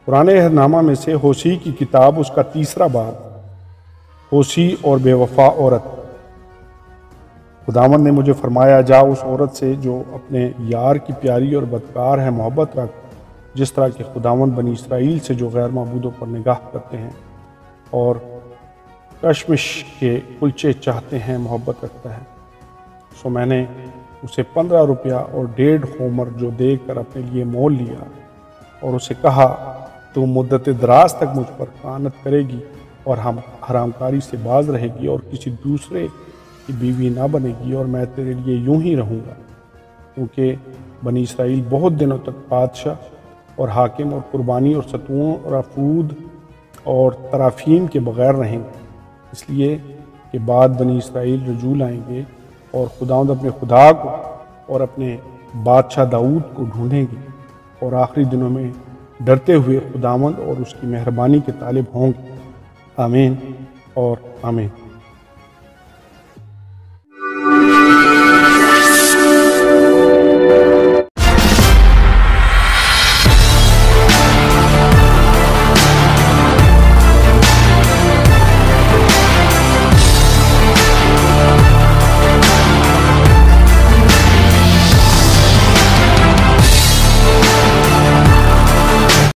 पुराने अहदनामा में से होशी की किताब उसका 3रा बाब, होशी और बेवफा औरत। खुदावंद ने मुझे फरमाया, जा उस औरत से जो अपने यार की प्यारी और बदकार है मोहब्बत रख, जिस तरह के खुदावंद बनी इसराइल से जो गैर माबूदों पर निगाह करते हैं और कशमिश के कुलचे चाहते हैं मोहब्बत रखता है। सो मैंने उसे 15 रुपया और 1.5 होमर जो देकर अपने लिए मोल लिया और उसे कहा, तू मुद्दत दराज तक मुझ पर कानत करेगी और हम हरामकारी से बाज रहेगी और किसी दूसरे की बीवी ना बनेगी, और मैं तेरे लिए यूं ही रहूँगा, क्योंकि बनी इसराइल बहुत दिनों तक बादशाह और हाकिम और कुर्बानी और सतुओं और अफूद और तराफीम के बगैर रहेंगे। इसलिए कि बाद बनी इसराइल रजू लाएंगे और खुदावंद अपने खुदा को और अपने बादशाह दाऊद को ढूंढेंगे और आखिरी दिनों में डरते हुए खुदावंद और उसकी मेहरबानी के तालिब होंगे। आमीन और आमीन।